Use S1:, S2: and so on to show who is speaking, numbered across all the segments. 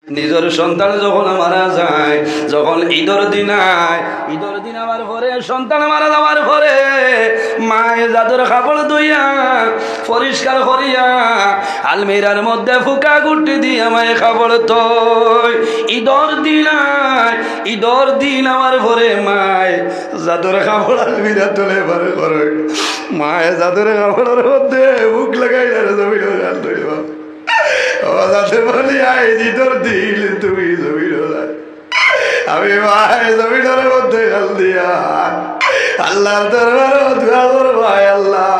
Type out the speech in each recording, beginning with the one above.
S1: নিজের সন্তান যখন মারা যায়, যখন ঈদের দিন আমার ঘরে সন্তান মারা যাওয়ার পরে মায়ে জাদুর কাপড় ধুইয়া পরিষ্কার করিয়া আলমিরার মধ্যে ফুকা গুটি দিয়া মায়ে কাপড় তৈ ঈদের দিন আমার ঘরে মায় জাদুর কাপড় আলমিরা তোলে বারে করে মায়ে জাদুর কাপড়ের মধ্যে বুক লাগাই জমি যাতে বলি আইজি তোর দিল তুমি জমির আমি ভাই জমিনের মধ্যে গাল দিয়া আল্লাহর দরবারে দোয়া করব, আল্লাহ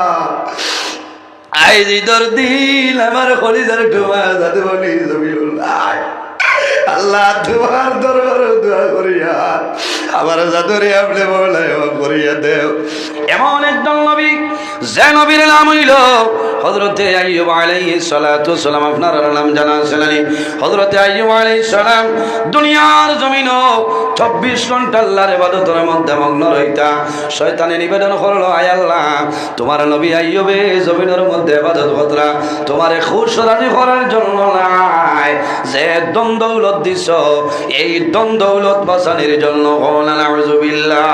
S1: আইজি তোর দিল আমার কলিজার ডোবা যাতে বলি জমির আল্লাহ তোমার দরবারে দোয়া করিয়া আমার জাদুরে আপনি বলাই করিয়া দেও। এমন একজন নবী যে নবীর নাম হইল হযরতে আইয়ুব আলাইহিস সালাতু ওয়াস সালাম। আপনার নাম জানা আছে না? হযরতে আইয়ুব আলাইহিস সালাম দুনিয়ার জমিন 24 ঘন্টা আল্লাহর ইবাদতের মধ্যে মগ্ন রইতা। শয়তানে নিবেদন করলো, আয় আল্লাহ তোমার নবী আইয়ুবে জমিনের মধ্যে ইবাদত করলা, তোমারে খুশ রাজি করার জন্য নাই, যে ধন দৌলত দিছ এই ধন দৌলত বাঁচানোর জন্য। নাউযুবিল্লাহ।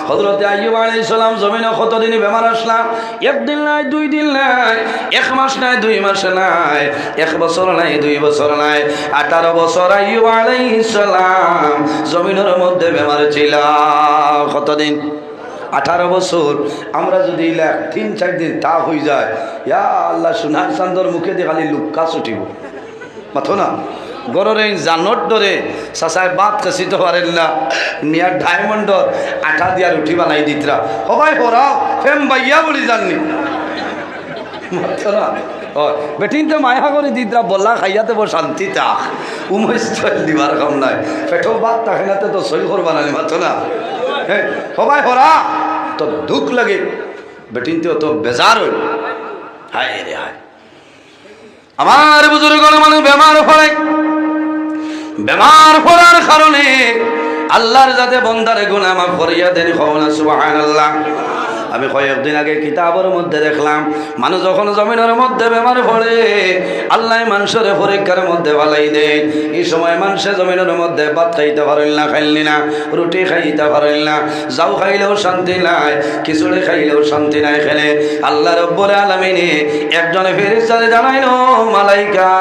S1: হযরতে আইয়ুব আলাইহিস সালাম জমিনে কতদিন বেমার আসলাম? একদিন নাই, 2 দিন নাই, 1 মাস নাই, 2 মাস নাই, 1 বছর নাই, 2 বছর নাই, 18 বছর আইয়ুব আলাইহিস সালাম জমিনের মধ্যে বেমার ছিল। কতদিন? 18 বছর। আমরা যদি 3-4 দিন তা হয়ে যায়, ইয়া আল্লাহ সোনার চান্দর মুখে দিয়ে খালি লুক্কা ছুটিব মাথো না। গররে জানত ধরে চাচায় বাদ কাশিতে পারেন না, মিয়ার ডায়মন্ডর আঠা দিয়ার উঠি বানাই দিতরা সবাই পড়াও ফেম বাইয়া বলি জাননি মাথো না। বেটিন তো মায়া করে দিতরা বললা খাইয়াতে বড় শান্তি তাক উমেশ দিবার কাম নাই, পেটো বাদ তাকে না তো সই করবা না মাথো না। হ্যাঁ সবাই পড়া তো দুঃখ লাগে, বেটিন তো বেজার হই। হায় রে হায়, আমার বুজুর্গ মানুষ বেমার পড়ে, বেমার পড়ার কারণে আল্লাহর যাতে বন্দারে গুনাহ মাফ করিয়া দেন। কওনা সুবহানাল্লাহ। আমি কয়েকদিন আগে কিতাবের মধ্যে দেখলাম, মানুষ যখন জমিনের মধ্যে বেমার পড়ে আল্লাহ মানুষের পরীক্ষার মধ্যে ভালাই দেন। এই সময় মানুষের জমিনের মধ্যে ভাত খাইতে পারেন না, খাইলি না, রুটি খাইতে পারেন না, যাও খাইলেও শান্তি নাই, খিচুড়ি খাইলেও শান্তি নাই। খেলে আল্লাহ রব্বুল আলামিনে একজনে ফেরেশতারে জানাইলো, মালাইকা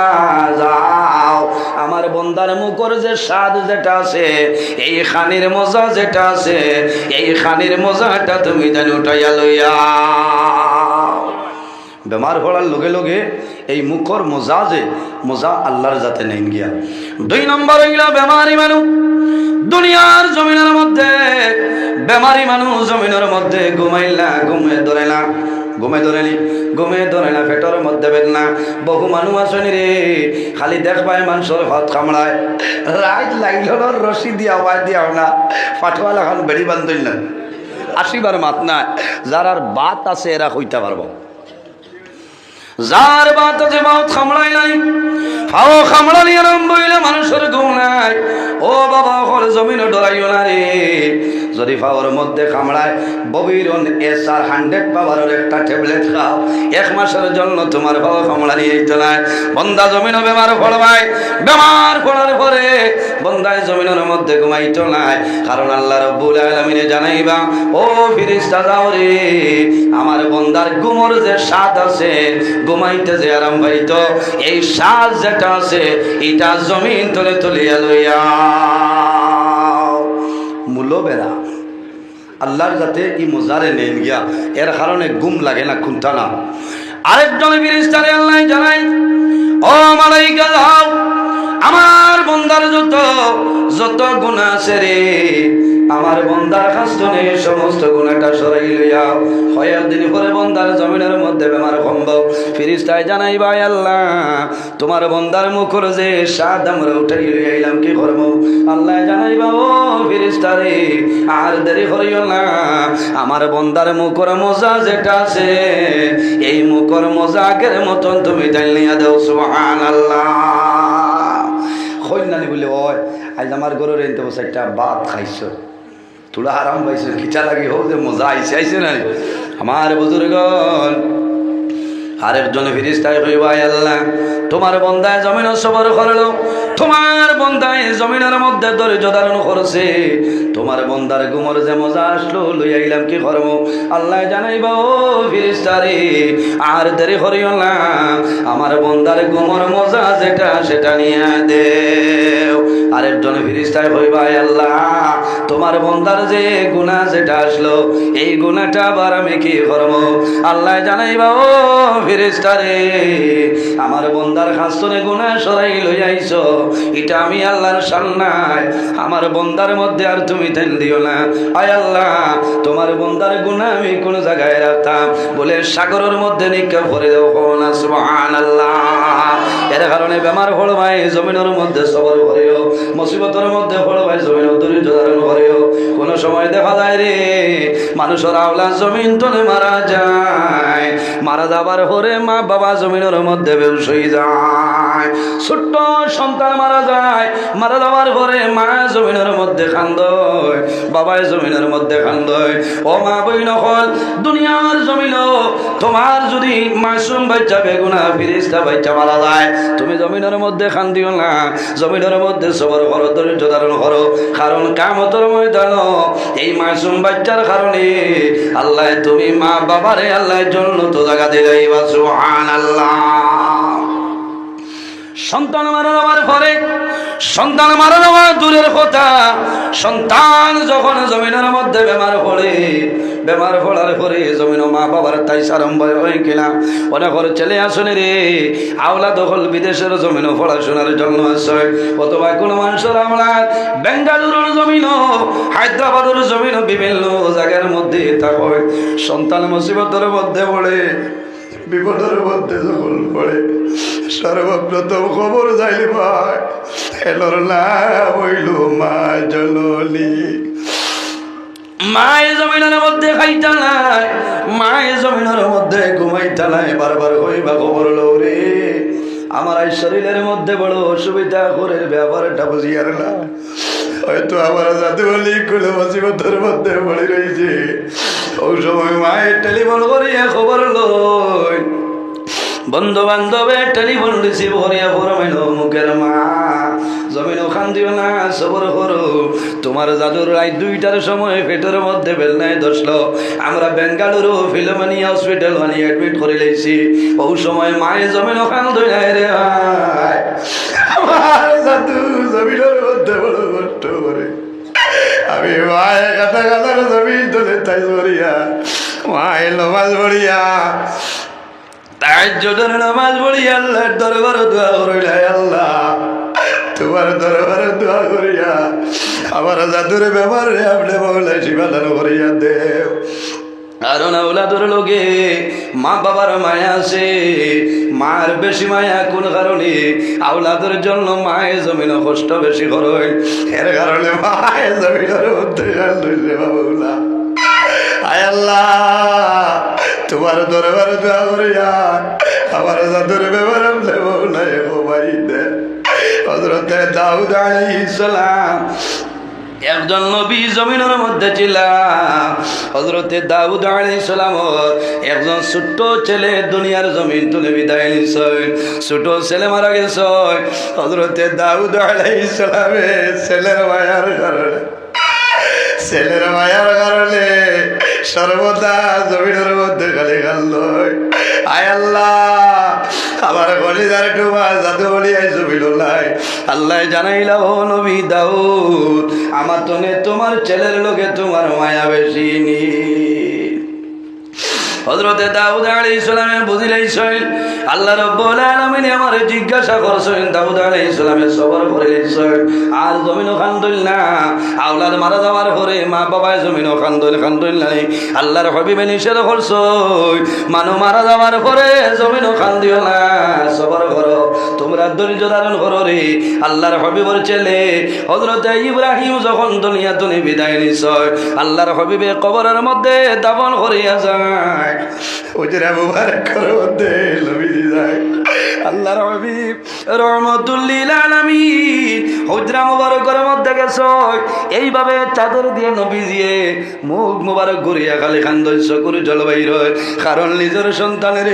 S1: যাও আমার বন্দার মুখের যে স্বাদ যেটা আছে, এই খানির মজা যেটা আছে, এই খানির মজাটা তুমি জানো উঠাইয়া লইয়া। বেমার পড়ার লগে লগে এই মুখর মজা যে মজা আল্লাহর যাতে নেন গিয়া। 2 নম্বর হইলা বেমারি মানুষ দুনিয়ার জমিনের মধ্যে, বেমারি মানুষ জমিনের মধ্যে ঘুমাইলা ঘুমে ধরে না, ঘুমে ধরে না, পেটের মধ্যে বেদনা। বহু মানুষ আসেনি রে, খালি দেখবাই মানুষের হাত কামড়ায়, রাত লাইলর রশি দিয়াও বাই দিয়াও না, পাঠওয়ালা খান বেড়ি বান্ধল না, 80 বার মাত নাই। যার আর বাত আছে এরা হইতে পারবো, যার বাত আছে বাত কামড়াই নাই, ফাও কামড়ানি আরম্ভ হইলে মানুষের ঘুম নাই। ও বাবা ওর জমিনে ডরাইও না রে, যদি ফাওয়ার মধ্যে কামড়ায় ববিরন SR 100 পাওয়ারের একটা ট্যাবলেট খাও, 1 মাসের জন্য তোমার ফাও কামড়ানি এইতো না। বন্দা জমিনে বেমার পড়বাই, বেমার পড়ার পরে বন্দায় জমিনের মধ্যে ঘুমাইতো না, কারণ আল্লাহ রাব্বুল আলামিনে জানাইবা, ও ফেরেশতা যাও রে, আমার বন্দার ঘুমর যে স্বাদ আছে, ঘুমাইতে যে আরাম পাইতো, এই স্বাদ যেটা আছে এটা জমিন তলে তুলিয়া লইয়া। মূলো বেড়া আল্লাহর যাতে ই মজারে নেন গিয়া, এর কারণে ঘুম লাগে না, খুনতা না। আরেকজন ফেরেশতারে আল্লাহ জানাই, ও মালাইকা যাও আমার বন্দার যত গুনাহ আছে রে, আমার বন্দার কাছে সমস্ত গুনাহটা সরাই লইয়া। কয়েকদিন পরে বন্দার জমিনের মধ্যে বেমার কমব, ফেরেশতায় জানাই, ভাই আল্লাহ তোমার বন্দার মুখের যে স্বাদ আমরা উঠাই লই আইলাম, কি করব? আল্লাহ জানাইবা, ও ফেরেশতা রে আর দেরি করিও না, আমার বন্দার মুখের মজা যেটা আছে এই মুখের মজা আগের মতন তুমি জানিয়া দাও। সুবহানাল্লাহ। কইনানি বলে, ওই আজ আমার গরুর এনতে বসে একটা ভাত খাইছ, তোরা আরাম পাইছো, খিচা লাগি হোক যে মজা আইসে না আমার বুজুর্গণ। আরেকজন ফেরেশতা কইবা, আল্লাহ তোমার বন্দায় জমিন সবর করলো,
S2: তোমার বন্দায় জমিনের মধ্যে ধৈর্য ধারণ করছে, তোমার বন্দার গুমর যে মজা আসলো লই আইলাম কি করবো। আল্লাহ জানাইবা ও ফেরেশতারে আর দেরি করিও না, আমার বন্দার গুমর মজা যেটা সেটা নিয়ে দেও। আরেকজন ফেরেশতায় কইবা আল্লাহ তোমার বন্দার যে গুনাহ যেটা আসলো এই গুনাহটা আবার আমি কি করবো। আল্লাহ জানাইবা ও ফেরেশতারে আমার বন্দার খাস্তনে গুনাহ সরাই লই আইছো, এটা আমি আল্লাহর শান নাই, আমার বন্দার মধ্যে আর তুমি তেল দিও না। আয় আল্লাহ তোমার বন্দার গুনাহ আমি কোন জায়গায় রাখতাম বলে সাগরের মধ্যে নিক্ষেপ করে দেও। না সুবহানাল্লাহ। এর কারণে বেমার হল ভাই জমিনের মধ্যে সবর করিও, মুসিবতের মধ্যে হল ভাই জমিন ধৈর্য ধারণ করিও। কোন সময় দেখা যায় রে মানুষের আওলা জমিন তলে মারা যায়, মারা যাবার পরে মা বাবা জমিনের মধ্যে বেহুশ হয়ে যায়, ছোট্ট সন্তান মারা যায়, মারা যাওয়ার পরে মা জমিনের মধ্যে কান্দয়, বাবাই জমিনের মধ্যে কান্দয়। ও মা বইন হল দুনিয়ার জমিন তোমার যদি মাসুম বাচ্চা বেগুনা ফিরিস্তা বাচ্চা মারা যায় তুমি জমিনের মধ্যে কান্দিও না, জমিনের মধ্যে সবর করো, ধৈর্য ধারণ করো। কারণ কিয়ামতের ময়দান এই মাসুম বাচ্চার কারণে আল্লাহ তুমি মা বাবারে আল্লাহর জন্য তো জায়গা দিলাইবা। সুবহানাল্লাহ। সন্তান মারা যাওয়ার পরে, সন্তান মারা যাওয়া দূরের কথা, সন্তান যখন জমিনের মধ্যে বেমার পড়ে, বেমার পড়ার পরে জমিন মা বাবার তাই আরম্ভ হয়ে কিনা অনেক ছেলে আসনে রে আওলা দখল বিদেশের জমিন পড়াশোনার জন্য আসে, অথবা কোনো মানুষের আওলা বেঙ্গালুরুর জমিন, হায়দ্রাবাদের জমিন, বিভিন্ন জায়গার মধ্যে থাকে। সন্তান মুসিবতের মধ্যে পড়ে, বিপদের মধ্যে যখন পড়ে সর্বপ্রথম খবর যাইলে ভাই এলোর না হইল মা জননী। মায়ের জমিনের মধ্যে খাইতা নাই, মায়ের জমিনের মধ্যে ঘুমাইতা নাই, বারবার হইবা খবর লো রে আমার এই শরীরের মধ্যে বড় অসুবিধা করে ব্যাপারটা বুঝিয়ার না, হয়তো আমার যাতে বলি কোনো মুসিবতের মধ্যে পড়ে রয়েছে। ওই সময় মায়ের টেলিফোন করিয়া খবর লই, বন্ধু বান্ধবের টেলিফোন রিসিভ করিয়া ফরমাইল মুখের মা জমিন ওখান দিও না, সবর করো, তোমার জাদুর রাত 2টার সময় পেটের মধ্যে বেলনায় ধরলো, আমরা বেঙ্গালুরু ফিলোমানিয়া হসপিটাল মানে অ্যাডমিট করে লেছি। ওই সময় মায়ের জমিন ওখান ধরে রে ভাই আমার জাদু জমিনের মধ্যে বড় কষ্ট করে আমি মায়ের কাটা কাটার জমিন ধরে তাই ধরিয়া মায়ের নমাজ পড়িয়া তাহাজ্জুদের নামাজ পড়ি আল্লাহর দরবারে দোয়া করিলা, আল্লাহ তোমার দরবারে দোয়া করিয়া আমার জাদুর ব্যাপারে আপনি মৌলা শিবাদান করিয়া দেও। কারণ আওলাদের লোকে মা বাবার মায়া আছে, মার বেশি মায়া কোন কারণে আওলাদের জন্য মায়ের জমিন কষ্ট বেশি করে, এর কারণে মায়ের জমিনের মধ্যে বাবুলা আয় আল্লাহ তোমার দরবারে দোয়া করিয়া আমার জাদুর ব্যাপারে আপনি মৌলা ভাই দে। হযরতে দাউদ আলাইহিস সালাম একজন নবী জমিনের মধ্যে ছিলাম, হযরতে দাউদ আলাইহিস সালাম একজন ছোট্ট ছেলে দুনিয়ার জমিন তুলে বিদায় নিছে, ছোট ছেলে মারা গেছে। হযরতে দাউদ আলাইহিস সালামের ছেলের মায়ার কারণে, ছেলের মায়ার কারণে সর্বদা জমিনের মধ্যে খালি গাল আয় আল্লাহ আমার কলিজার ডুবা জাদু বলি আইসো বিল্লাহ। আল্লাহ জানাইলা ও নবী দাউদ আমার তনে তোমার ছেলের লোকে তোমার মায়া বেশি নি। হযরতে দাউদ আলাইহিস সালামের বুঝিলাইছেন আল্লাহ রাব্বুল আলামিন আমারে জিজ্ঞাসা করছেন, দাউদ আলাইহিস সালামের সবর করিলেছেন আর জমিন খান্দইল না, আওলাদ মারা যাওয়ার পরে মা বাবায় জমিন খান্দইল নাই। আল্লাহর হাবিবে নিষেধ করছেন মানু মারা যাওয়ার পরে জমিন খান্দিও না, সবর করো, তোমরা ধৈর্য ধারণ করো রে। আল্লাহর হাবিবের ছেলে হযরতে ইব্রাহিম যখন দুনিয়া থেকে বিদায় নিছে আল্লাহর হাবিবে কবরের মধ্যে দাফন করিয়া যায়, হুজরা মুবারক করে মধ্যে লবিদি যায়। আল্লাহর হাবিব রহমাতুল লিল আলামিন হুজরা মুবারকের মধ্যে মধ্যে গেছ এইভাবে চাদর দিয়ে নবী দিয়ে মুখ মুবারক ঘুরিয়া খালি খান্দস্য করে জলবায়ু রয়, কারণ নিজের সন্তানের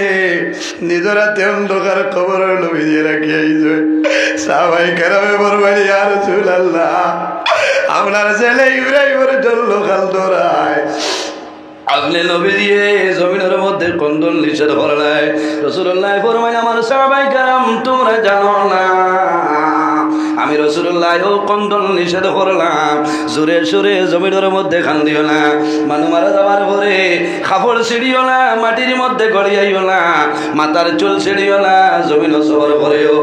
S1: নিজের হাতে অন্ধকার খবর নবী দিয়ে রাখিয়াইছে। সাহাবাই কেরামে বলবেন ইয়া রাসূলুল্লাহ, আপনার ছেলে ইব্রাহিমের জন্য খাল দৌড়ায়,
S2: আপনি নবী দিয়ে জমিনের মধ্যে কন্দন নিষেধ করে নাই। রাসূলুল্লাহ ফরমায় আমার সাহাবায়ে কেরাম তোমরা জানো না আমি রাসূলুল্লাহ ও কন্দন নিষেধ করলাম, জোরে সুরে জমিনের মধ্যে খান দিও না, মানু মারা যাওয়ার পরে কাপড় ছিড়িও না, মাটির মধ্যে গড়িয়াইও না, মাথার চুল ছিড়িও না, জমিন সবর করিও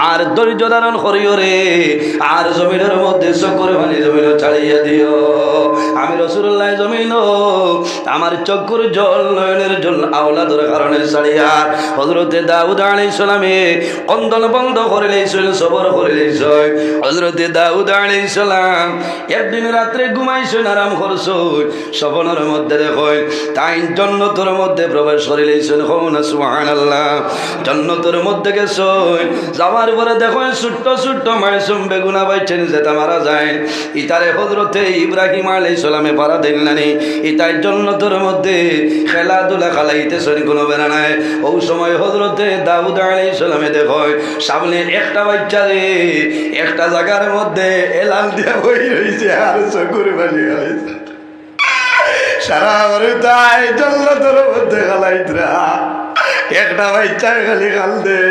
S2: আর ধৈর্য ধারণ করিও রে, আর জমিনের মধ্যে চক্কর পানি জমিন ছাড়িয়া দিও। আমি রাসূলুল্লাহ জমিন আমার চক্ষুর জল নয়নের জল আওলাদের কারণে ছাড়িয়া হযরতে দাউদ আলাইহিস সালামে কন্দন বন্ধ করে লইছিল, সবর করে লইছিল। হযরতে দাউদ আলাইহিস সালাম একদিন রাত্রে ঘুমাইছেন, আরাম করছেন, স্বপ্নের মধ্যে দেখেন তাই জান্নাতের মধ্যে প্রবেশ করে লইছেন। না সুবহানাল্লাহ, জান্নাতের মধ্যে গেছেন, যাওয়ার পরে দেখেন ছোট্ট ছোট্ট মাসুম বেগুনা বাইছেন, যেটা মারা যায় ইতারে হযরতে ইব্রাহিম আলাইহিস সালামে পারা দেন নানি, ইতাই জান্নাতের মধ্যে খেলাধুলা খালাইতেছেন, কোনো বেড়া নাই। ওই সময় হযরতে দাউদ আলাইহিস সালামে দেখেন সামনে একটা বাচ্চা রে একটা জায়গার মধ্যে এলাল দিয়া
S1: বই রয়েছে আর চকুর বালি হয়েছে, সারা ঘরে তাই জল্লাদের মধ্যে খালাইতরা, একটা বাচ্চা খালি খাল দে,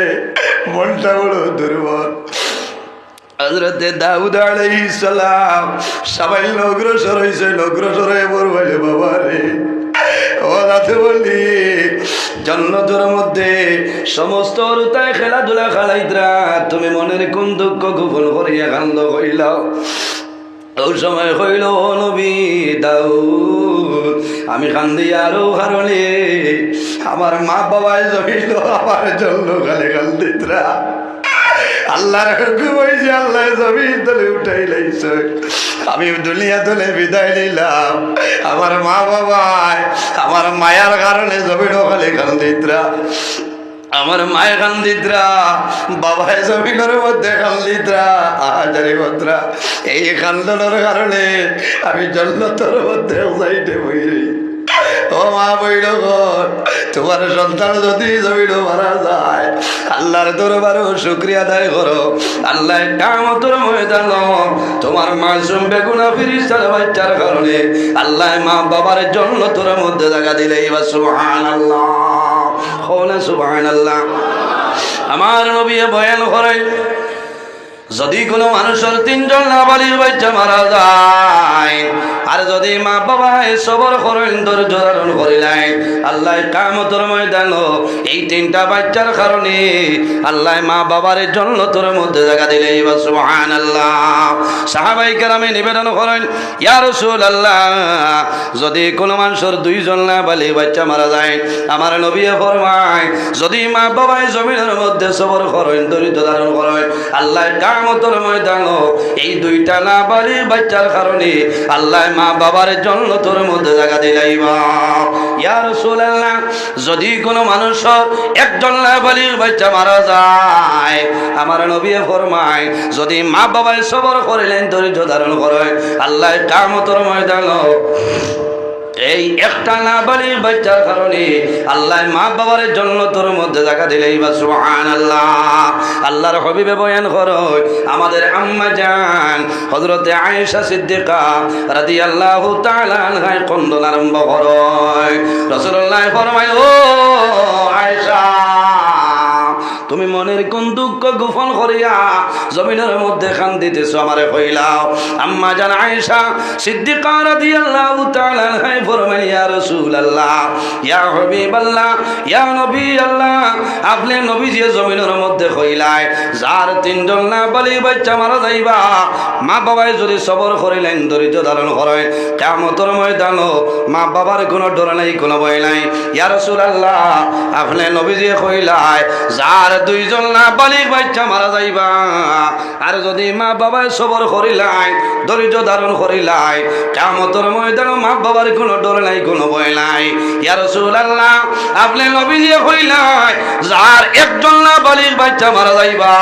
S1: মনটা বড় দুর্বল। হযরতে দাউদ আলাইহিস সালাম সবাই অগ্রসর হয়েছে, অগ্রসর হয়ে বলবেন বাবা রে ও দাদু বলি
S2: জান্নাতের মধ্যে সমস্ত রুতায় খেলাধুলা খালাইতরা, তুমি মনের কোন দুঃখ গোপন করিয়া কান্দ কইলাও। ওই সময় হইল নবী দাউদ আমি কান্দি আরো কারণে
S1: আমার মা বাবায় জমিল আমার জন্য খালি কান্দিতরা, আল্লাহর হুকুম হয়েছে, আল্লাহ জমিন তলে উঠাই লাইছে, আমি দুনিয়া তলে বিদায় নিলাম, আমার মা বাবায় আমার মায়ার কারণে জমিনও খালি কান্দিতরা, আমার মায়ের কান্দিতরা, বাবায় জমিনের মধ্যে কান্দিতরা, আহাজারি বদ্রা, এই কান্দনের কারণে আমি জন্নতর মধ্যে যাইতে বইরি। ও মা বইল ঘর, তোমার সন্তান যদি জমিন মারা যায় আল্লাহর দরবারও শুকরিয়া আদায় করো, আল্লাহ কিয়ামতের ময়দান তোমার মাসুম বেগুনা ফেরেশতার বাচ্চার কারণে আল্লাহ মা বাবার জান্নাতের মধ্যে জায়গা দিলে। সুবহানাল্লাহ, কওনা সুবহানাল্লাহ। আমার নবী বয়ান করেন যদি কোনো মানুষের তিনজন নাবালিগ বাচ্চা মারা যায় আর যদি মা বাবায় সবর করেন ধৈর্য ধারণ করিলেন, আল্লাহ কিয়ামতের ময়দান এই তিনটা বাচ্চার কারণে আল্লাহ মা বাবার জান্নাতের মধ্যে জায়গা দিলে। সুবহানাল্লাহ। সাহাবায়ে কেরামে নিবেদন করেন ইয়া রাসূলুল্লাহ, যদি কোনো মানুষের দুইজন নাবালিগ বাচ্চা মারা যায় আমার নবী ফরমায় যদি মা বাবায় জমিনের মধ্যে সবর করেন ধৈর্য ধারণ করেন আল্লাহ কিয়ামতের ময়দান এই দুইটা নাবালিগ বাচ্চার কারণে আল্লাহ মা বাবার জান্নাতের মধ্যে জায়গা দিলাইবা। ইয়া রাসূলুল্লাহ, যদি কোনো মানুষ একজন নাবালিগ বাচ্চা মারা যায় আমার নবী ফরমায় যদি মা বাবায় সবর করিলেন ধৈর্য ধারণ করেন আল্লাহ কিয়ামতের ময়দান এই একটা নাবালিগ বাচ্চার কারণে আল্লাহ মা বাবার জান্নাতের মধ্যে জায়গা দিলেই। বা সুবহানাল্লাহ। আল্লাহর হাবিবে বয়ান করেন আমাদের আম্মা জান হযরতে আয়েশা সিদ্দিকা রাদিয়াল্লাহু তাআলা আনহা কন্দন আরম্ভ করেন। রাসূলুল্লাহ ফরমায় ও আয়েশা তুমি মনের কোন দুঃখ গোপন করিয়া জমিনের মধ্যে কান্দিতেছ আমারে কইলাও। আম্মা জান আয়েশা সিদ্দিকা রাদিয়াল্লাহু তাআলা আনহা ফরমায় ইয়া রাসূলুল্লাহ ইয়া হাবিবাল্লাহ ইয়া নবী আল্লাহ, আপনি নবীজি জমিনের মধ্যে কইলাই যার তিনজন নাবালিগ বাচ্চা মারা যাইবা মা বাবাই যদি সবর করিলেন ধৈর্য ধারণ করেন কিয়ামতের ময়দান মা বাবার কোনো ডর নাই কোনো ভয় নাই। ইয়া রাসূলুল্লাহ আপনি নবীজি কইলাই যার
S2: দুইজন না বালিক বাচ্চা মারা যাইবা আর যদি মা বাবায় সবর করিলাই ধৈর্য ধারণ করিলাই কিয়ামতের ময়দানে মা বাবার কোনো ডর নাই কোনো ভয় নাই ইয়া রাসূলুল্লাহ আপনি নবী দিয়ে কইলাই যার একজন না বালিক বাচ্চা মারা যাইবা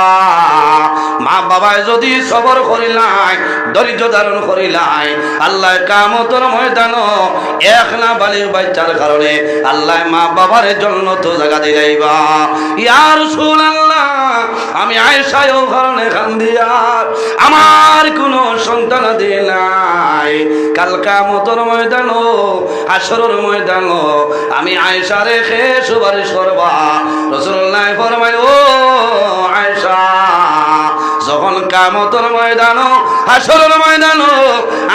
S2: মা বাবায় যদি সবর করিলাই ধৈর্য ধারণ করিলাই আল্লাহ কিয়ামতের ময়দানে এক না বালিক বাচ্চার কারণে আল্লাহ মা বাবার জন্য তো জায়গা দিলাইবা ইয়া রাসূলুল্লাহ আমি আয়েশাও কারণে কান্দিয়ার আমার কোনো সন্তান দিয়ে নাই কাল কিয়ামতের ময়দানে হাশরের ময়দানে আমি আয়েশা রেখে সুপারিশ করবা রাসূলুল্লাহ ফরমায় ও আয়েশা যখন কিয়ামতের ময়দানে হাশরের ময়দানে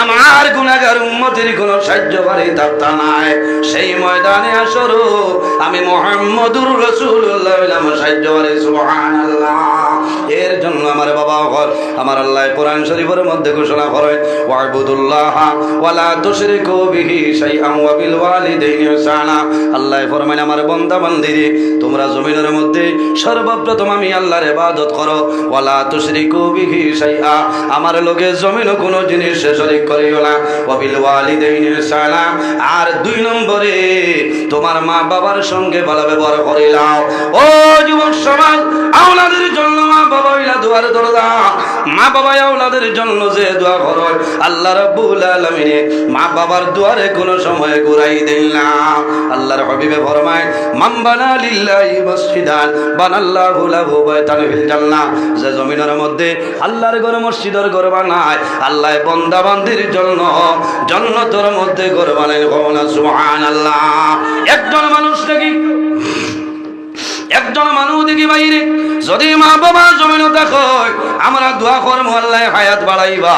S2: আমার গুনাহগার উম্মতের কোনো সাহায্যকারী থাকতা নাই সেই ময়দানে হাশর আমি মুহাম্মদুর রাসূলুল্লাহ নামে সাহায্যকারী সুবহানাল্লাহ এর জন্য আমার বাবা ঘর আমার আল্লাহ কোরআন শরীফের মধ্যে ঘোষণা করেন ওয়াইবুদুল্লাহ ওয়ালা তুশরিকু বিহি শাইআন ওয়া বিল ওয়ালিদাইনি ইহসানা আল্লাহ ফরমান আমার বান্দা বান্দিরে তোমরা জমিনের মধ্যে সর্বপ্রথম আমি আল্লাহর ইবাদত করো ওয়ালা তুশরিকু বিহি শাইআ আমার লগে জমিনে কোনো জিনিস শরীক করিও না ওয়া বিল ওয়ালিদাইনি ইহসানা আর দুই নম্বরে তোমার মা বাবার সঙ্গে ভালো ব্যবহার করিলাও ও যুবক সমাজ আওলাদের জন্য মা বাবা হইলা দুয়ার দরজা মা বাবা আওলাদের জন্য যে দোয়া করে আল্লাহ রাব্বুল আলামিন মা বাবার দুয়ারে কোনো সময় ঘুরাই দেন না আল্লাহর হাবিবে ফরমায় মান বানা লিল্লাহি মসজিদান বানাল্লাহু লাহু বাইতান ফিল জান্নাহ যে জমিনের মধ্যে আল্লাহর ঘর মসজিদের ঘর বানায় আল্লাহ বান্দা বান্দির জন্য জান্নাতের মধ্যে ঘর বানায় সুবহানাল্লাহ একজন মানুষ নাকি একজন মানুষ দেখি বাইরে যদি মা বাবা জমিনে দেখো আমরা দোয়া করবো আল্লাহ হায়াত বাড়াইবা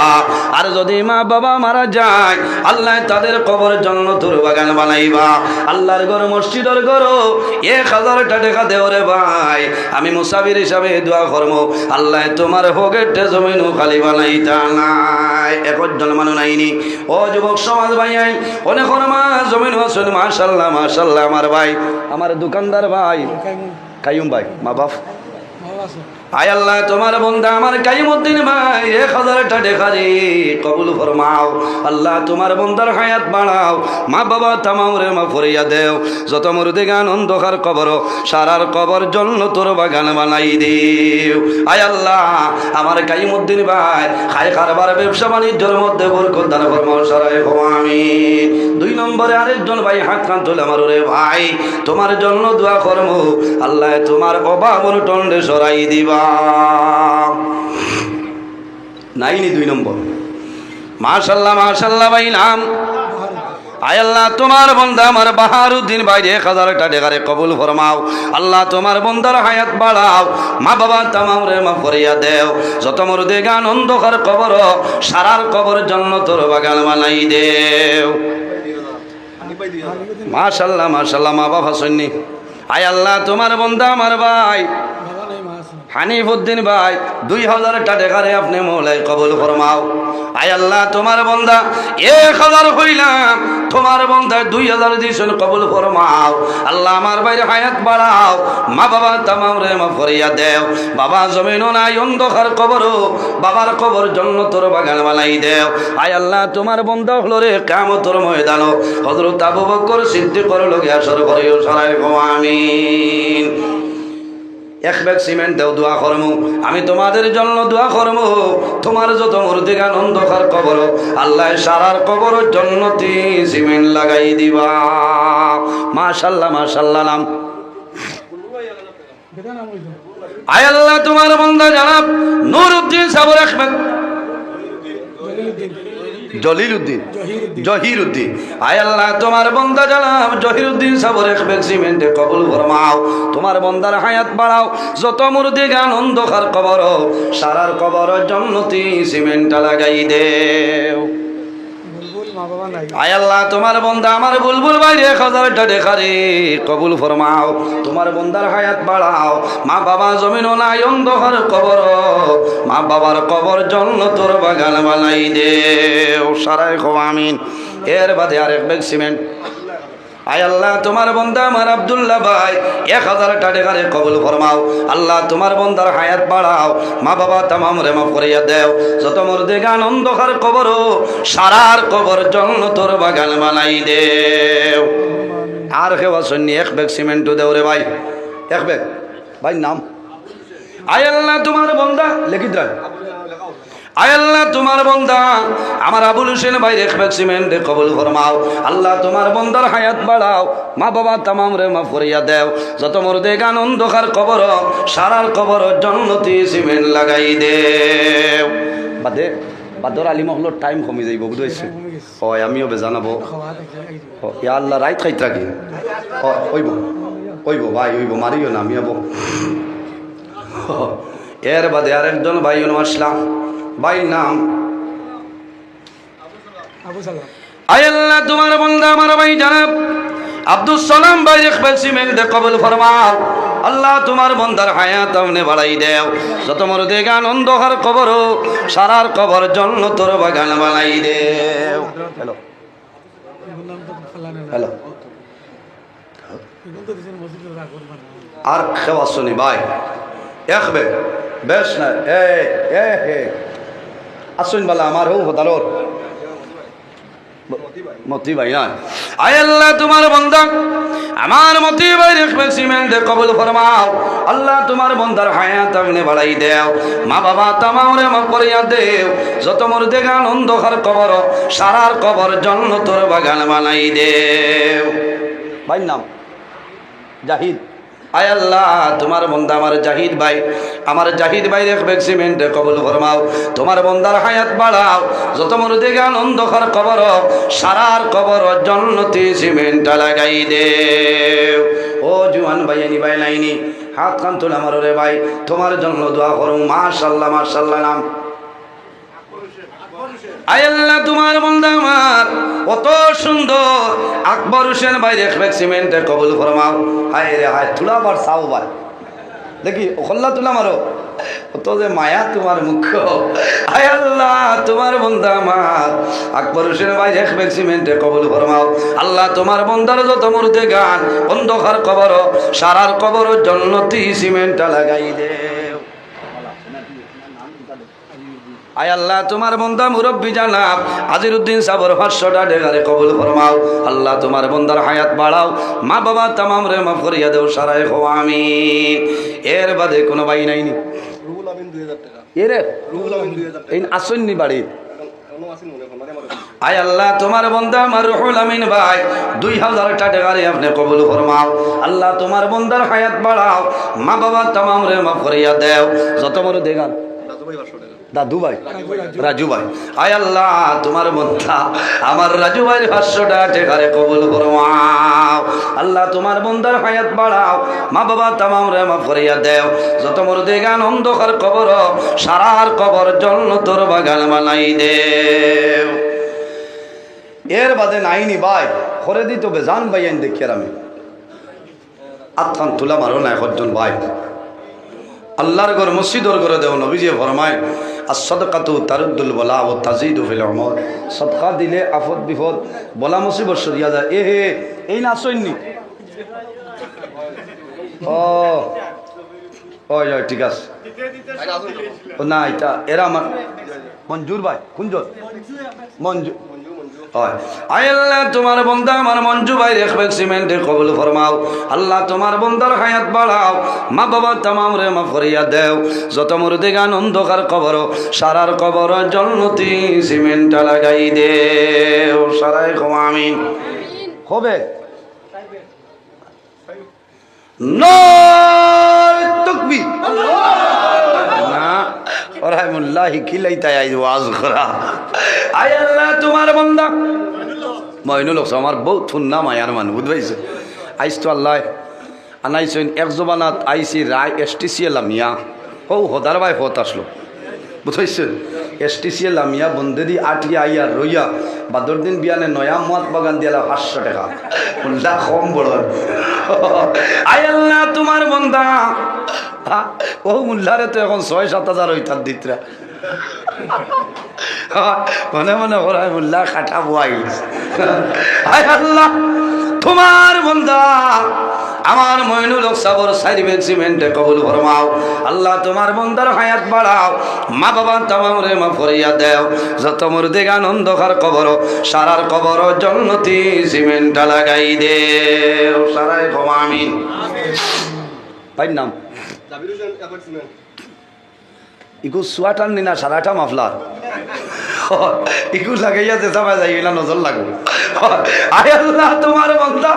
S2: আর যদি মা বাবা মারা যায় আল্লাহ তাদের কবর জান্নাতের বাগান বানাইবা আল্লাহর ঘর মসজিদের ঘর 1000 টাকা দেও রে ভাই আমি মুসাফির হিসাবে দোয়া করবো আল্লাহ তোমার পকেটে জমিন খালি বানাইতা নাই একজন মানুষ নাইনি ও যুবক সমাজ ভাই অনেক মা জমিন আছেন মাশাআল্লাহ মাশাআল্লাহ আমার ভাই আমার দোকানদার ভাই কাইয়ুম ভাই মা বাপ আয় আল্লাহ তোমার বান্দা আমার কাইয়ুমউদ্দিন ভাই 1000 টাকা রে কবুল ফরমাও আল্লাহ তোমার বান্দার হায়াত বাড়াও মা বাবা তামাম রে মা ফরিয়া দেও যত মুর্দে গান অন্ধকার কবর সারার কবর জান্নাতের বাগান বানাই দেও আয় আল্লাহ আমার কাইয়ুমউদ্দিন ভাই খায় কারবার ব্যবসা বাণিজ্যের মধ্যে বরকত দান ফরমাও সারাই আমিন দুই নম্বরে আরেকজন ভাই হাত কান তুলে আমার রে ভাই তোমার জন্য দোয়া করব আল্লাহ তোমার অভাব অনটনে সরাই দিবা নাইনি দুই নম্বর মাশাআল্লাহ মাশাআল্লাহ ভাই নাম আয় আল্লাহ তোমার বান্দা আমার বাহারউদ্দিন ভাই 1000 টাকা রে কবুল ফরমাও আল্লাহ তোমার বান্দার হায়াত বাড়াও মা বাবা তামাম রে মা ফরিয়া দেও যত মুর্দে গান অন্ধকার কবর সারার কবর জান্নাতের বাগান বানাই দেও মাশাআল্লাহ মাশাআল্লাহ মা বাবা শুননি আয় আল্লাহ তোমার বান্দা আমার ভাই হানিফউদ্দিন ভাই 2000 টাকা রে আপনি মওলাই কবুল ফরমাও আয় আল্লাহ তোমার বান্দা 1000 হইলাম তোমার বান্দা 2000 দিছেন কবুল ফরমাও আল্লাহ আমার ভাইয়ের হায়াত বাড়াও মা বাবা তামাম রে মা ফরিয়া দেও বাবা জমিনও নাই অন্ধকার কবর বাবার কবর জান্নাতের বাগান বানাই দেও আয় আল্লাহ তোমার বান্দা হলো রে কিয়ামতের ময়দানে হযরত আবু বকর সিদ্দিকের লগে আসর করিও সারাই আমিন এক ব্যাগ সিমেন্ট দেও দোয়া করমু আমি তোমাদের জন্য দোয়া করমু তোমার যত মুর্দে গান অন্ধকার কবর আল্লাহ সারার কবর জান্নাতি সিমেন্ট লাগাই দিবা মাশাআল্লাহ মাশাআল্লাহ নাম আয় আল্লাহ তোমার বান্দা জনাব নুরউদ্দিন সাবর এক ব্যাগ জলিলউদ্দিন জহিরউদ্দিন আয় আল্লাহ তোমার বান্দা জনাব জহিরউদ্দিন সাবর এক ব্যাগ সিমেন্টে কবুল ফরমাও তোমার বান্দার হায়াত বাড়াও যত মুর্দে গান অন্ধকার কবর সারার কবর জান্নাতি সিমেন্ট লাগাই দেও আয় আল্লাহ তোমার বান্দা আমার বুলবুল ভাই 1000 টাকা রে কবুল ফরমাও তোমার বান্দার হায়াত বাড়াও মা বাবা জমিনও নাই অন্ধকার কবর মা বাবার কবর জান্নাতের বাগান বানাই দেও সারাই আমিন এর বাদে আরেক ব্যাগ সিমেন্ট আয় আল্লাহ তোমার বন্দা আমার আব্দুল্লাহ ভাই 1000 টাকা কবুল ফরমাও আল্লাহ তোমার বন্দার হায়াত বাড়াও মা বাবা তামাম রে মাফ করিয়া দেও যত মুর্দেগান অন্ধকার কবর সারার কবর জান্নাতের বাগান বানাই দেও আর কেউ আসেননি এক ব্যাগ সিমেন্ট দেও রে ভাই এক ব্যাগ ভাই নাম আয় আল্লাহ তোমার বন্দা লিখিত রাখ আয় আল্লাহ তোমার বন্দা আমার আবুল হোসেন ভাই রেখবেক সিমেন্ট কবুল ফরমাও আল্লাহ তোমার বন্দার হায়াত বাড়াও মা বাবা তামাম রে মাফ করিয়া দেও যত মুর্দেগান অন্ধকার কবর সারার কবর জান্নাতি সিমেন্ট লাগাই দেও বাদে বাদর আলী মহল্লার টাইম কমে যাইব বুঝাইছে হয় আমিও জানাবো ইয়া আল্লাহ রাইত খাইত রাখি ওইব ওইব ভাই ওইব মারিও না আমি হবো এর বাদে আরেকজন ভাই আসলাম ভাই নাম আয় আল্লাহ তোমার বন্দা আমার ভাই জানাব আব্দুল সালাম ভাই ইকবাল সিমেন্ট কবুল ফরমাও আল্লাহ তোমার বন্দার হায়াত আমনে বাড়াই দেও যত মুর্দেগান অন্ধকার কবর সারার কবর জান্নাতের বাগান বানাই দেও হ্যালো হ্যালো আর খেওয়া শুনি ভাই একবে বেশ না এ আসুন বালা আমার হো হতালোর মতি ভাই না আয় আল্লাহ তোমার বন্দা আমার মতি ভাই রেখবে সিমেন্ট কবুল ফরমাও আল্লাহ তোমার বন্দার হায়াত আমনে বাড়াই দেও মা বাবা তামাম রে মাফ করিয়া দেও যত মুর্দেগান অন্ধকার কবর সারার কবর জান্নাতের বাগান বানাই দেও ভাই নাম জাহিদ আয় আল্লাহ তোমার বন্দা আমার জাহিদ ভাই রেখবে সিমেন্ট কবুল ফরমাও তোমার বন্দার হায়াত বাড়াও যত মুর্দেগান অন্ধকার কবর সারার কবর জান্নাতি সিমেন্ট লাগাই দেও ও জুয়ান ভাই আনি ভাই লাইনি হাত কান তুলে আমার রে ভাই তোমার জন্য দোয়া করো মাশাআল্লাহ মাশাআল্লাহ নাম আয় আল্লাহ তোমার বন্দা আমার কত সুন্দর আকবর হোসেন ভাই রেখবে সিমেন্ট কবুল ফরমাও হায় রে হায় তুলা বার সাও ভাই দেখি ওখল্লা তুলা মারো কত যে মায়া তোমার মুখ্য আয় আল্লাহ তোমার বন্দা আমার আকবর হোসেন ভাই রেখবে সিমেন্ট কবুল ফরমাও আল্লাহ তোমার বন্দার যত মুর্দেগান অন্ধকার কবর সারার কবর জান্নাতি সিমেন্ট লাগাই দেও আয় আল্লাহ তোমার বন্দা মুরব্বী জানাব আজিরউদ্দিন সাবর 500 টাকা কবুল ফরমাও আল্লাহ তোমার বন্দার হায়াত বাড়াও মা বাবা তামাম রে মাফ করিয়া দেও সারায় হো আমিন এর বাদে কোনো ভাই নাইনি রুহুল আমিন 2000 টাকা এরে রুহুল আমিন 2000 টাকা এই আসন্নি বাড়ি আয় আল্লাহ তোমার বন্দা আমার রুহুল আমিন ভাই 2000 টাকা আপনি কবুল ফরমাও আল্লাহ তোমার বন্দার হায়াত বাড়াও মা বাবা তামাম রে মাফ করিয়া দেও যত বড় দেগান দাদু ভাই রাজু ভাই আয় আল্লাহ তোমার বন্দা আমার রাজু ভাই 500 টাকা কবুল ফরমাও আল্লাহ তোমার বন্দার হায়াত বাড়াও মা বাবা তামাম রে মাফ করিয়া দেও যত মুর্দেগান অন্ধকার কবর সারার কবর জান্নাতের বাগান বানাই দেও এর বাদে নাইনি ভাই করে দিত বেজান ভাই আইন দেখি আমি আত্মান তুলা মারো না একজন ভাই আল্লাহর ঘর মসজিদর ঘরে দেও নবীজি ফরমায় as-sadaqatu taruddul bala wa tazidu fil umur সদকা দিলে আফত বিপদ বলা মুসিবত সরিয়া যায় এ হে এই না সৈন্য ও ঠিক আছে না এটা এরা আমার মঞ্জুর ভাই কুঞ্জর মঞ্জুর আয় আল্লাহ তোমার বন্দা আমার মঞ্জু ভাই রেখবে সিমেন্ট কবুল ফরমাও আল্লাহ তোমার বন্দার হায়াত বাড়াও মা বাবা তামাম রে মাফ করিয়া দেও যত মুর্দেগান অন্ধকার কবর সারার কবর জান্নাতি সিমেন্ট লাগাই দেও সারায় কো আমিন হবে নারে তাকবীর না রাহমাতুল্লাহি খিলাইতা আই ওয়াজ করা আয় আল্লাহ তোমার বন্দা মইনুল হক আমার বহুত সুন্না মায়ার মান বুঝবাইছে আইস তো আল্লাহ আনাইছেন এক জবানাত আইসি রায় এসটিসিএল লামিয়া ও হদার ভাই হত আসলো বুঝাইছেন এসটিসিএল লামিয়া বন্দেদি আটিয়া আইয়া রইয়া বাদর দিন বিয়ানে নয়া মত বাগান দিয়ালা 500 টাকা উল্টা কম বড় আয় আল্লাহ তোমার বন্দা ও মুল্লারে তো এখন 6-7 হাজার হইতার দিতরা মনে মনে ওরা মুল্লা খাটা বই আয় আল্লাহ তোমার বান্দা আমার মইনুল হক সাবর সাইরিবেক সিমেন্টে কবুল ফরমাও আল্লাহ তোমার বান্দার হায়াত বাড়াও মা বাবা তামাম রে মা ফরিয়া দেও যত মুর্দেগান অন্ধকার কবর সারার কবর জন্নতি সিমেন্টটা লাগাই দেও সারাই ক্ষমা আমিন ভাই নাম ইকু সোয়াটার নিনা সারাটা মাফলার ইকু লাগাইয়া যেতে পারে যাই না নজর লাগবে আয় আল্লাহ তোমার বান্দা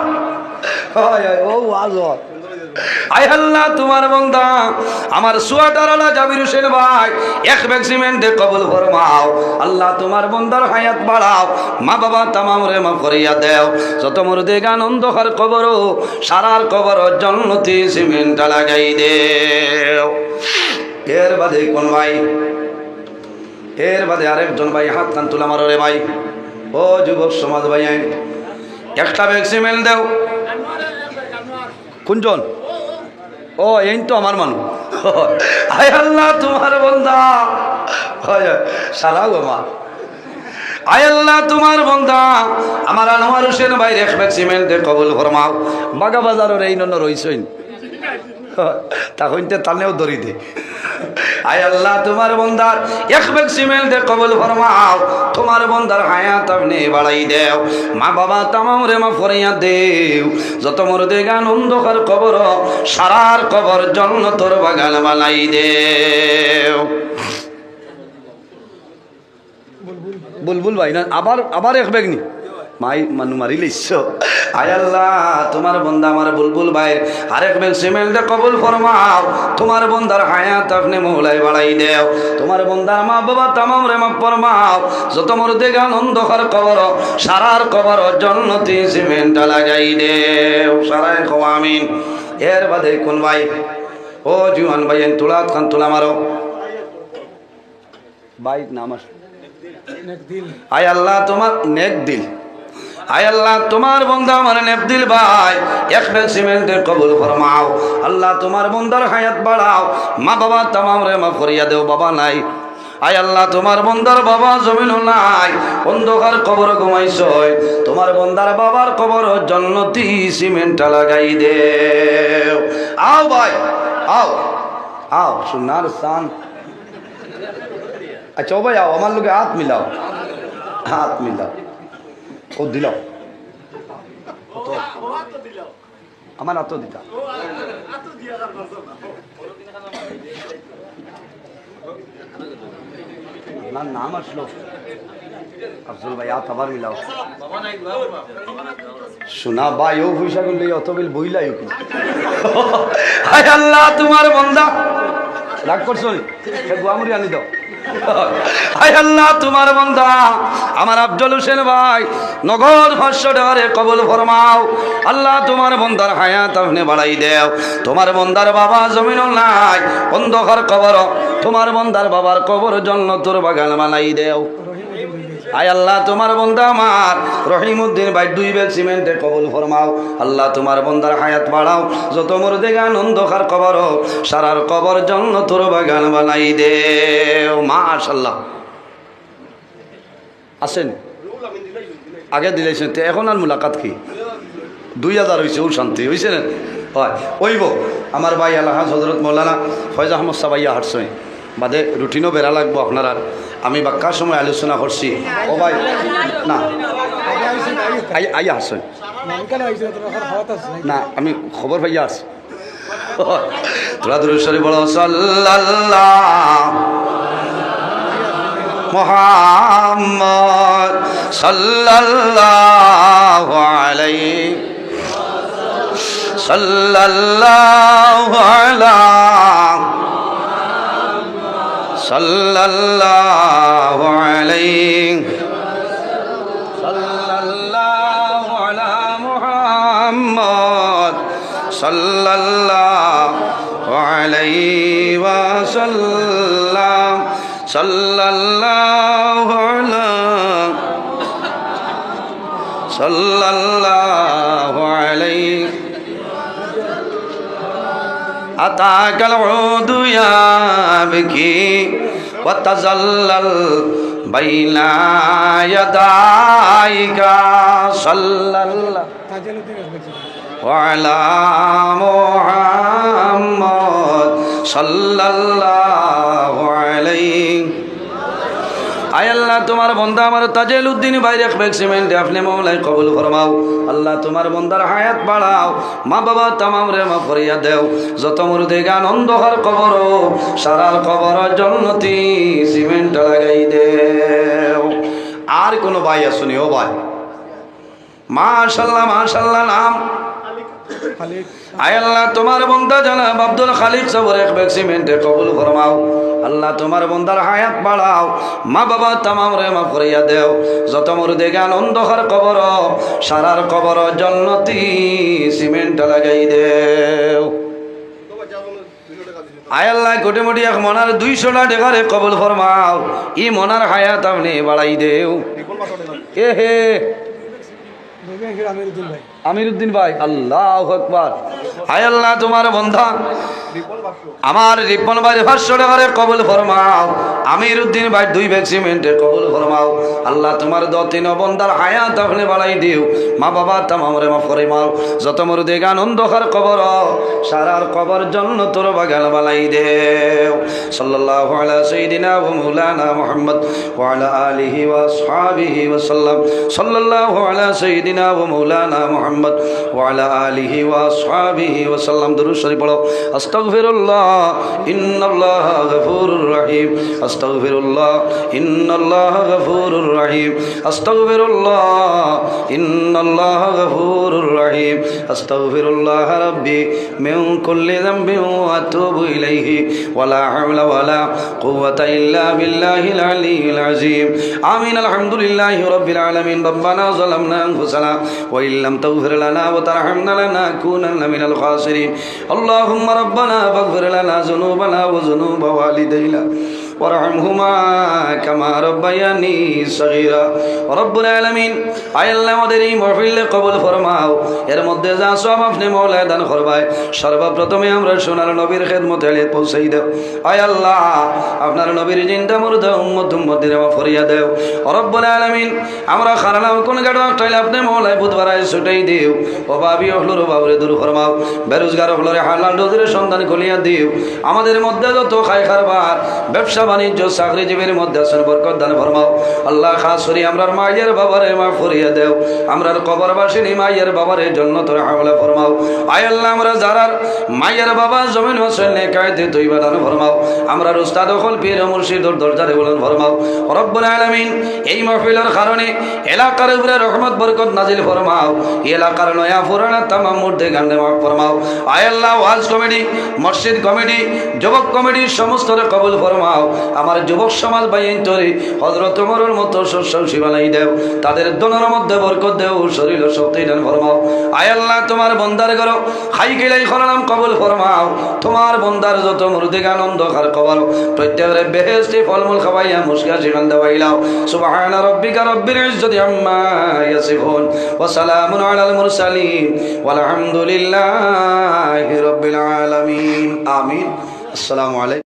S2: ও ওয়াজ আয় আল্লাহ তোমার বান্দা আমার সোয়াটারওয়ালা জাবির হোসেন ভাই এক ব্যাগ সিমেন্টে কবুল ফরমাও আল্লাহ তোমার বান্দার হায়াত বাড়াও মা বাবা তামাম রে মাফ করিয়া দেও যত মুর্দেগান অন্ধকার কবর সারার কবর জন্নতি সিমেন্টটা লাগাই দেও এর বাদে কোন ভাই এর বাদে আরেকজন ভাই হাত কান তুলা মারো রে ভাই ও যুবক সমাজ ভাই একটা ব্যাগ সিমেন্ট দেও কোনজন ও এই তো আমার মানুষ আয় আল্লাহ তোমার বান্দা সারা গো মা আয় আল্লাহ তোমার বান্দা আমার আনোয়ার হোসেন ভাই এক ব্যাগ সিমেন্টে কবুল ফরমাও বাগা বাজারের এই নন রইছইন তখন তানেও দড়ি দে আয় আল্লাহ তোমার বান্দার এক ব্যাগ সিমেন্টে কবুল ফরমাও তোমার বান্দার হায়াত আপনি বাড়াই দেও মা বাবা তামাম রে মা ফরিয়া দেও যত মুর্দেগান অন্ধকার কবর সারার কবর জান্নাতের বাগান বানাই দেও বুলবুল ভাই না আবার এক ব্যাগ নি মাই মানু মারি লিস আয় আল্লাহ তোমার বান্দা আমার বুলবুল ভাই আরেক ব্যাগ সিমেন্টে কবুল ফরমাও তোমার বান্দার হায়াত আপনি মৌলাই বাড়াই দেও তোমার বান্দার মা বাবা তামাম রে মাফ ফরমাও যত মুর্দেগান অন্ধকার কবর সারার কবর জান্নাতি সিমেন্টটা লাগাই দেও সারাই কও আমিন এর বাদে কোন ভাই ও জুয়ান ভাই তুলা খান তুলা মারো ভাই নাম আয় আল্লাহ তোমার নেক দিল আয় আল্লাহ তোমার বান্দা আমার নেক দিল ভাই এক ব্যাগ সিমেন্টে কবুল ফরমাও আল্লাহ তোমার বান্দার হায়াত বাড়াও মা বাবা তামাম রে মাফ করিয়া দেও বাবা নাই আয় আল্লাহ তোমার বান্দার বাবা জমিনও নাই অন্ধকার কবর ঘুমাইছই তোমার বান্দার বাবার কবর জান্নাতি সিমেন্টটা লাগাই দেও আও ভাই আও আও সোনার সান আচ্ছা ও ভাই আও আমার লোকে হাত মিলাও ও দিল আমার হাতও দিতা আপনার নাম আসলো আফজল ভাই হাত আবার মিলাও শোনা ভাই ও পয়সা করলে অত বিল বইলাই আল্লাহ তোমার বান্দা রাগ করছো গুয়ামুড়ি আনি দাও আয় আল্লাহ তোমার বান্দা আমার আফজল হোসেন ভাই নগদ 500 টাকারে কবুল ফরমাও আল্লাহ তোমার বান্দার হায়াত আপনি বাড়াই দেও তোমার বান্দার বাবা জমিনও নাই অন্ধকার কবর তোমার বান্দার বাবার কবর জান্নাতের বাগান বানাই দেও আয় আল্লাহ তোমার বান্দা আমার রহিমউদ্দিন ভাই 2 ব্যাগ সিমেন্টে কবুল ফরমাও আল্লাহ তোমার বান্দার হায়াত বাড়াও যত মুর্দেগান অন্ধকার কবর সারার কবর জান্নাতের বাগান বানাই দেও মাশাআল্লাহ আসেন আগে দিলেছেন তো এখন আর মুলাকাত কি 2000 হয়েছে ও শান্তি হয়েছে না হয় ওইব আমার ভাই আল্লাহ হজরত মৌলানা ফয়জ আহমদ সাবাইয়া হাটসই বাদে রুটিনও বেড়া লাগবো আপনার আমি বাক্কার সময় আলোচনা করছি ও ভাই না আইয়া হাসছেন না আমি খবর পাইয়া আসছি তোরা দূরেশ্বরী বলো সাল্লাল্লাহ মুহাম্মদ সাল্লাল্লাহু আলাইহি সাল্লাল্লাহু আলা সাল্লাল্লাহু আলাইহি সাল্লাল্লাহু আলা মুহাম্মদ সাল্লাল্লাহু আলাইহি ওয়া সাল্লাম সাল্লাল্লাহু আলা সাল্লাল্লাহু আলাইহি আতাকাল উদু ইয়াবকি ওয়া তাজাল্লাল বাইনা ইয়াদাইকা সাল্লাল্লাহু وعلى محمد صلى الله عليه আয় আল্লাহ তোমার বান্দা আমার তাজেল উদ্দিন বাইরে এক্সপেরিমেন্টে আপনি মওলাই কবুল ফরমাও আল্লাহ তোমার বান্দার হায়াত বাড়াও মা বাবা তামাম রে মাফ করিয়া দেও যত মুর্দে গান অন্ধকার কবর সারার কবর জন্নতি সিমেন্ট লাগাই দেও আর কোন ভাই আসুনি ও ভাই মাশাআল্লাহ মাশাআল্লাহ নাম আয় আল্লাহ তোমার বান্দা জনাব আব্দুল খালিক সবর এক্সপেরিমেন্টে কবুল ফরমাও আল্লাহ তোমার বান্দার হায়াত বাড়াও মা বাবা তামাম রে মাফ করিয়া দেও যত মুর্দে গান অন্ধকার কবর সারার কবর জন্নতি সিমেন্ট লাগাই দেও আয় আল্লাহ কোটি মোটি এক মনার 200 টাকারে কবুল ফরমাও ই মনার হায়াত আপনি বাড়াই দেও এ হে আমিরউদ্দিন ভাই আল্লাহু আকবার আয় আল্লাহ তোমার বান্দা আমার রিপন ভাই 500 টাকারে কবুল ফরমাও আমিরউদ্দিন ভাই 2 ব্যাগ সিমেন্টে কবুল ফরমাও আল্লাহ তোমার দতিন বান্দার হায়াত আপনি বাড়াই দিও মা বাবা তামাম রে মাফ ফরমাও যত মুর্দে গান অন্ধকার কবর সারার কবর জান্নাতের বাগান বানাই দেও সাল্লাল্লাহু আলা সাইয়্যিদিনা ওয়া মাওলানা মুহাম্মদ ওয়া আলা আলিহি ওয়া আসহাবিহি ওয়া সাল্লাম সাল্লাল্লাহু আলা সাইয়্যিদিনা ওয়া মাওলানা মুহাম্মদ ওয়া আলা আলিহি ওয়া আসহাবিহি ওয়া সাল্লাম দুরূদ শরীফ পড়ো আস্তাগফিরুল্লাহ ইন্নাল্লাহা গফুরুর রহিম আস্তাগফিরুল্লাহ ইন্নাল্লাহা গফুরুর রহিম আস্তাগফিরুল্লাহ ইন্নাল্লাহা গফুরুর রহিম আস্তাগফিরুল্লাহ রাব্বি মিন কুল্লি যামবিন ওয়া আতুবু ইলাইহি ওয়ালা হাওলা ওয়ালা কুওয়াতা ইল্লা বিল্লাহিল আলিয়্যিল আযীম আমিন আলহামদুলিল্লাহি রাব্বিল আলামিন রব্বানা যালামনা আনফুসানা ওয়া ইল্লাম তাগফির লানা ওয়া তারহামনা লানাকুনান্না মিনাল খাসিরিন আল্লাহুম্মা রব্বানা ফাগফির লানা যুনুবানা ওয়া যুনুবা ওয়ালিদাইনা ওয়ারহামহুমা কামা রাব্বায়ানি সগীরা রব্বুল আলামিন আয় আল্লাহ আমাদের এই মাহফিলে কবুল ফরমাও এর মধ্যে যা সব আপনি মওলা দান করবাই সর্বপ্রথমে আমরা সোনার নবীর খেদমতে পৌঁছাই দাও আয় আল্লাহ আপনার নবীর জিন্দা মুর্দা উম্মতের মাফ করিয়া দাও রব্বুল আলামিন আমরা খারালাম কোন গাড়ো টাইলে আপনি মওলা বুধবারায় ছুটাই দিও ও ভাবি হলুর বাবরে দূর ফরমাও বেরোজগার হলরে হালাল রোজের সন্ধান খুলিয়া দিও আমাদের মধ্যে যত খায় খারবার ব্যবসা বাণিজ্য চাকরিজীবীর মধ্যে আছেন বরকত দান ফরমাও আল্লাহ খাস করি আমরার মায়ের বাবারে মাফ করিয়া দেও আমরার কবরবাসিনী মায়ের বাবারে জান্নাতের হাওলা ফরমাও আয় আল্লাহ আমরা যারার মায়ের বাবা জমিন হোসেন নেকায়েতে তৈবা দান ফরমাও আমরার উস্তাদ হল পীর মুর্শিদর দরজারে বলেন ফরমাও রব্বুল আলামিন এই মাহফিলের কারণে এলাকার উপরে রহমত বরকত নাজিল ফরমাও এলাকার নয়া পুরানা তামাম মুর্দে গানে মাফ ফরমাও আয় আল্লাহ ওয়াজ কমিটি মসজিদ কমিটি যুবক কমিটির সমস্ত কবুল ফরমাও আমার যুবক সমাজ বাইন তরি হযরত ওমরের মতো শস্যী বানাই দেও তাদের দনের মধ্যে বরকত দেও শরীর ও শক্তি দান ফরমাও আয় আল্লাহ তোমার বান্দার করো খাই গেলাই খরালাম কবুল ফরমাও তোমার বান্দার যত মুর্দে গান অন্ধকার কবর প্রত্যেকের বেহেশতি ফলমূল খাওয়াইয়া মুস্কা জীবন দেওয়াইলাও সুবহান রাব্বিকা রাব্বিল ইজ্জতি আম্মা ইয়াসিফুন ওয়া সালামুন আলাল মুরসালিন ওয়াল হামদুলিল্লাহি রাব্বিল আলামিন আমিন আসসালামু আলাইকুম।